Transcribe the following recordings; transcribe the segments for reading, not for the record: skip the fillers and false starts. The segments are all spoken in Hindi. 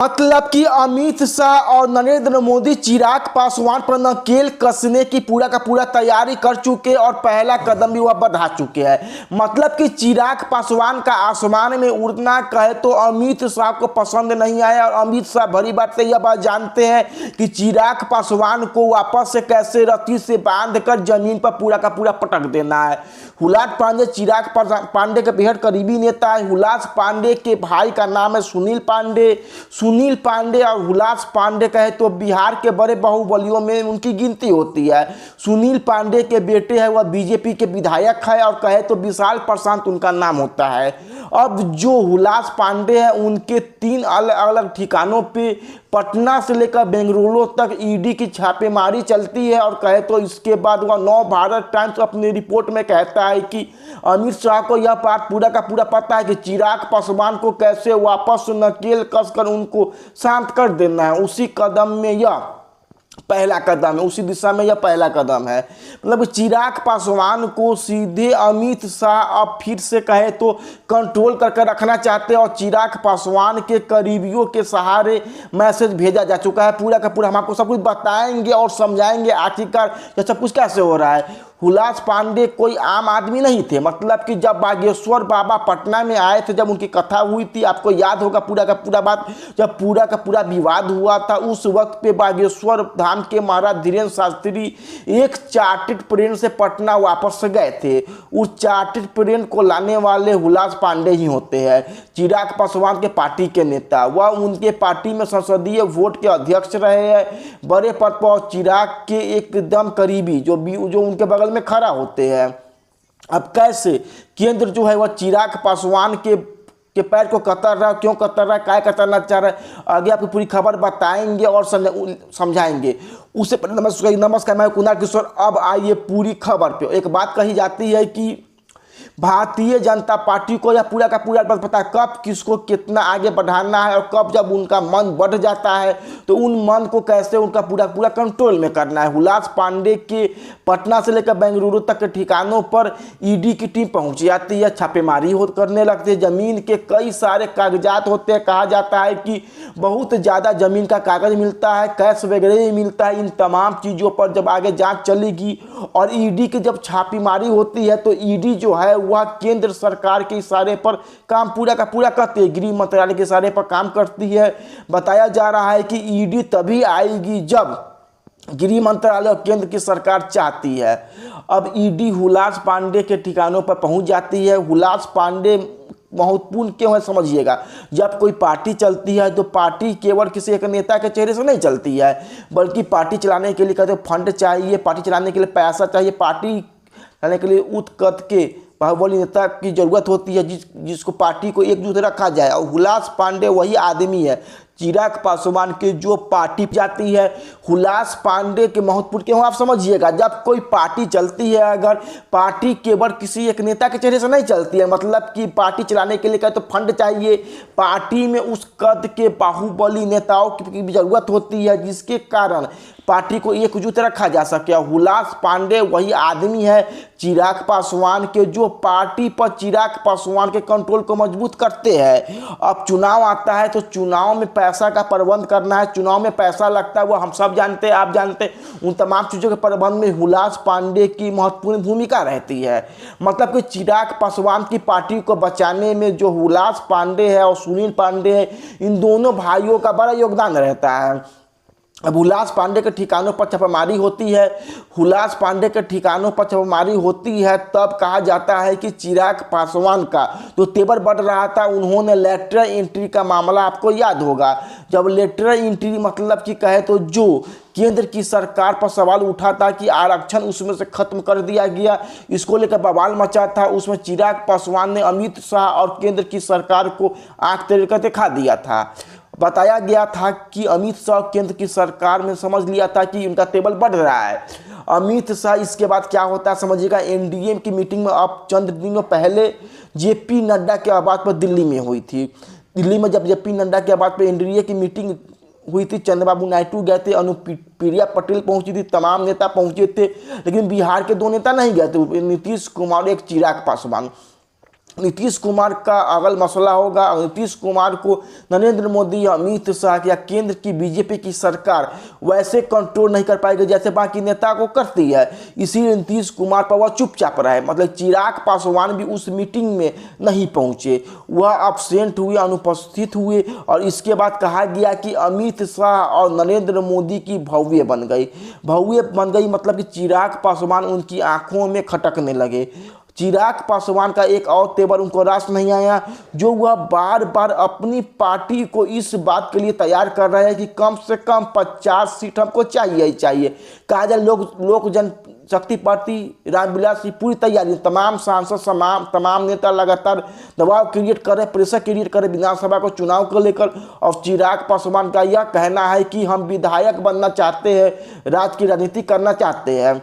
मतलब कि अमित शाह और नरेंद्र मोदी चिराग पासवान पर नकेल कसने की पूरा का पूरा तैयारी कर चुके और पहला कदम भी वह बढ़ा चुके हैं। मतलब कि चिराग पासवान का आसमान में उड़ना कहे तो अमित शाह को पसंद नहीं आया और अमित शाह भली बात से यह बात जानते हैं कि चिराग पासवान को वापस से कैसे रस्सी से बांधकर जमीन पर पूरा का पूरा पटक देना है। हुलास पांडे चिराग पांडे के बेहद करीबी नेता है। हुलास पांडे के भाई का नाम है सुनील पांडे और हुलास पांडे कहे तो बिहार के बड़े बाहुबलियों में उनकी गिनती होती है। सुनील पांडे के बेटे हैं, वह बीजेपी के विधायक है और कहे तो विशाल प्रशांत उनका नाम होता है। अब जो हुलास पांडे हैं उनके 3 अलग अलग ठिकानों पे पटना से लेकर बेंगलुरु तक ईडी की छापेमारी चलती है और कहे तो इसके बाद वह नव भारत टाइम्स अपनी रिपोर्ट में कहता है कि अमित शाह को यह बात पूरा का पूरा पता है कि चिराग पासवान को कैसे वापस नकेल कसकर उनको शांत कर देना है। उसी कदम में यह पहला कदम है, उसी दिशा में यह पहला कदम है। मतलब चिराग पासवान को सीधे अमित शाह अब फिर से कहे तो कंट्रोल करके रखना चाहते हैं और चिराग पासवान के करीबियों के सहारे मैसेज भेजा जा चुका है। पूरा का पूरा हम आपको सब कुछ बताएंगे और समझाएंगे आखिरकार यह सब कुछ कैसे हो रहा है। हुलास पांडे कोई आम आदमी नहीं थे। मतलब कि जब बागेश्वर बाबा पटना में आए थे, जब उनकी कथा हुई थी, आपको याद होगा पूरा का पूरा बात, जब पूरा का पूरा विवाद हुआ था उस वक्त पे बागेश्वर धाम के महाराज धीरेन्द्र शास्त्री एक चार्टर्ड प्लेन से पटना वापस गए थे। उस चार्टर्ड प्लेन को लाने वाले हुलास पांडे ही होते हैं, चिराग पासवान के पार्टी के नेता। वह उनके पार्टी में संसदीय वोट के अध्यक्ष रहे हैं, बड़े पद पर चिराग के एकदम करीबी जो उनके बगल में खड़ा होते हैं। अब कैसे केंद्र जो है वह चिराग पासवान के पैर को कतर रहा है, क्यों कतर रहा है, क्या कतरना चाह रहा है, आगे आपको पूरी खबर बताएंगे और समझाएंगे। उससे पहले नमस्कार, मैं कुणाल किशोर। अब आइए पूरी खबर पे। एक बात कही जाती है कि भारतीय जनता पार्टी को यह पूरा का पूरा पता है कब किसको कितना आगे बढ़ाना है और कब जब उनका मन बढ़ जाता है तो उन मन को कैसे उनका पूरा पूरा कंट्रोल में करना है। हुलास पांडे के पटना से लेकर बेंगलुरु तक के ठिकानों पर ईडी की टीम पहुंच जाती है, छापेमारी करने लगती है। जमीन के कई सारे कागजात होते हैं, कहा जाता है कि बहुत ज़्यादा जमीन का कागज मिलता है, कैश वगैरह भी मिलता है। इन तमाम चीज़ों पर जब आगे जाँच चलेगी और ईडी की जब छापेमारी होती है तो ईडी जो है वह केंद्र सरकार के इशारे पर काम पूरा का पूरा करती है, गृह मंत्रालय के इशारे पर काम करती है। बताया जा रहा है कि ईडी तभी आएगी जब गृह मंत्रालय और केंद्र की सरकार चाहती है। अब ईडी हुलास पांडे के ठिकानों पर पहुंच जाती है। हुलास पांडे महत्वपूर्ण क्यों है समझिएगा। जब कोई पार्टी चलती है तो पार्टी केवल किसी एक नेता के चेहरे से नहीं चलती है, बल्कि पार्टी चलाने के लिए कहते फंड चाहिए, पार्टी चलाने के लिए पैसा चाहिए, पार्टी चलाने के लिए उत्कट के बाहुबली नेता की जरूरत होती है जिसको पार्टी को एकजुट रखा जाए। और हुलास पांडे वही आदमी है। चिराग पासवान की जो पार्टी जाती है, हुलास पांडे के महत्वपूर्ण क्यों आप समझिएगा। जब कोई पार्टी चलती है, अगर पार्टी केवल किसी एक नेता के चेहरे से नहीं चलती है, मतलब कि पार्टी चलाने के लिए कहे तो फंड चाहिए, पार्टी में उस कद के बाहुबली नेताओं की भी जरूरत होती है जिसके कारण पार्टी को एकजुट रखा जा सके। हुलास पांडे वही आदमी है चिराग पासवान के जो पार्टी पर चिराग पासवान के कंट्रोल को मजबूत करते हैं। अब चुनाव आता है तो चुनाव में पैसा का प्रबंध करना है, चुनाव में पैसा लगता है, वो हम सब जानते हैं, आप जानते हैं। उन तमाम चीज़ों के प्रबंध में हुलास पांडे की महत्वपूर्ण भूमिका रहती है। मतलब कि चिराग पासवान की पार्टी को बचाने में जो हुलास पांडे है और सुनील पांडे है, इन दोनों भाइयों का बड़ा योगदान रहता है। अब हुलास पांडे के ठिकानों पर छापेमारी होती है। हुलास पांडे के ठिकानों पर छापेमारी होती है तब कहा जाता है कि चिराग पासवान का जो तेवर बढ़ रहा था, उन्होंने लेटरल एंट्री का मामला आपको याद होगा। जब लेटरल एंट्री मतलब कि कहे तो जो केंद्र की सरकार पर सवाल उठा था कि आरक्षण उसमें से खत्म कर दिया गया, इसको लेकर बवाल मचा था। उसमें चिराग पासवान ने अमित शाह और केंद्र की सरकार को आंख टेढ़ कर दिखा दिया था। बताया गया था कि अमित शाह केंद्र की सरकार में समझ लिया था कि उनका टेबल बढ़ रहा है। अमित शाह इसके बाद क्या होता है समझिएगा। एनडीए की मीटिंग में अब चंद दिनों पहले जेपी नड्डा के आवाज़ पर दिल्ली में हुई थी। दिल्ली में जब जेपी नड्डा के आवाज़ पर एनडीए की मीटिंग हुई थी, चंद्रबाबू नायडू गए थे, अनुप्रिया पटेल पहुंची थी, तमाम नेता पहुंचे थे, लेकिन बिहार के 2 नेता नहीं गए थे, नीतीश कुमार एक चिराग पासवान। नीतीश कुमार का अगल मसला होगा। नीतीश कुमार को नरेंद्र मोदी, अमित शाह या केंद्र की बीजेपी की सरकार वैसे कंट्रोल नहीं कर पाएगी जैसे बाकी नेता को करती है। इसीलिए नीतीश कुमार पर वह चुपचाप रहे। मतलब चिराग पासवान भी उस मीटिंग में नहीं पहुंचे, वह अब्सेंट हुए, अनुपस्थित हुए। और इसके बाद कहा गया कि अमित शाह और नरेंद्र मोदी की भव्य बन गई। मतलब कि चिराग पासवान उनकी आंखों में खटकने लगे। चिराग पासवान का एक और तेवर उनको रास नहीं आया, जो वह बार बार अपनी पार्टी को इस बात के लिए तैयार कर रहे हैं कि कम से कम 50 सीट हमको चाहिए ही चाहिए। कहा जाए लोक जनशक्ति पार्टी रामविलास की पूरी तैयारी, तमाम सांसद तमाम नेता लगातार दबाव क्रिएट कर रहे, प्रेशर क्रिएट कर रहे विधानसभा को चुनाव को लेकर। और चिराग पासवान का यह कहना है कि हम विधायक बनना चाहते हैं, राज्य की राजनीति करना चाहते हैं।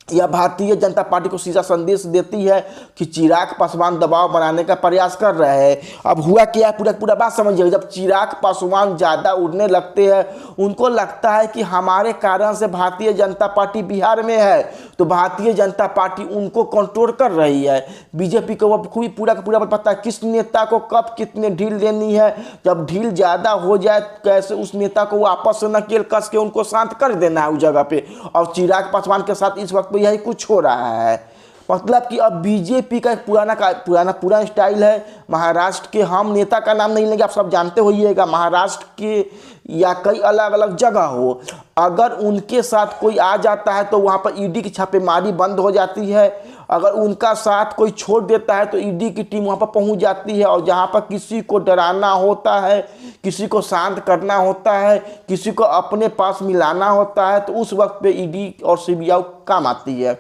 यह भारतीय जनता पार्टी को सीधा संदेश देती है कि चिराग पासवान दबाव बनाने का प्रयास कर रहे हैं। अब हुआ क्या है, पूरा बात समझिए। जब चिराग पासवान ज़्यादा उड़ने लगते हैं, उनको लगता है कि हमारे कारण से भारतीय जनता पार्टी बिहार में है, तो भारतीय जनता पार्टी उनको कंट्रोल कर रही है। बीजेपी को वह पूरा का पूरा पता है किस नेता को कब कितने ढील देनी है। जब ढील ज़्यादा हो जाए कैसे उस नेता को वापस से नकेल कस के उनको शांत कर देना है उस जगह पे। और चिराग पासवान के साथ इस वक्त यही कुछ हो रहा है। मतलब कि अब बीजेपी का एक पुराना स्टाइल है। महाराष्ट्र के, हम नेता का नाम नहीं लेंगे, आप सब जानते होइएगा, महाराष्ट्र के या कई अलग अलग जगह हो, अगर उनके साथ कोई आ जाता है तो वहाँ पर ईडी की छापेमारी बंद हो जाती है। अगर उनका साथ कोई छोड़ देता है तो ईडी की टीम वहाँ पर पहुँच जाती है। और जहाँ पर किसी को डराना होता है, किसी को शांत करना होता है, किसी को अपने पास मिलाना होता है, तो उस वक्त पे ईडी और सीबीआई काम आती है।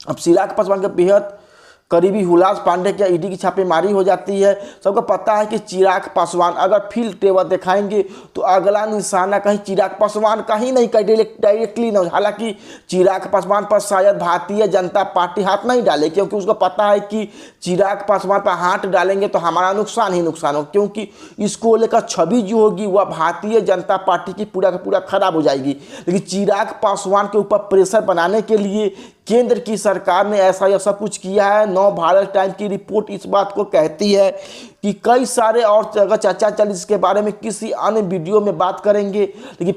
अब चिराग पासवान के बेहद करीबी हुलास पांडे की ईडी की छापेमारी हो जाती है। सबको पता है कि चिराग पासवान अगर फील्ड टेबल दिखाएंगे तो अगला निशाना कहीं चिराग पासवान का ही नहीं, डायरेक्टली नहीं। हालांकि चिराग पासवान पर शायद भारतीय जनता पार्टी हाथ नहीं डाले, क्योंकि उसको पता है कि चिराग पासवान पर हाथ डालेंगे तो हमारा नुकसान ही नुकसान हो, क्योंकि इसको लेकर छवि जो होगी वह भारतीय जनता पार्टी की पूरा का पूरा खराब हो जाएगी। लेकिन चिराग पासवान के ऊपर प्रेशर बनाने के लिए केंद्र की सरकार ने ऐसा कुछ किया है। नव भारत टाइम की रिपोर्ट इस बात को कहती है कि कई सारे और जगह चर्चा चली, इसके बारे में किसी अन्य वीडियो में बात करेंगे। लेकिन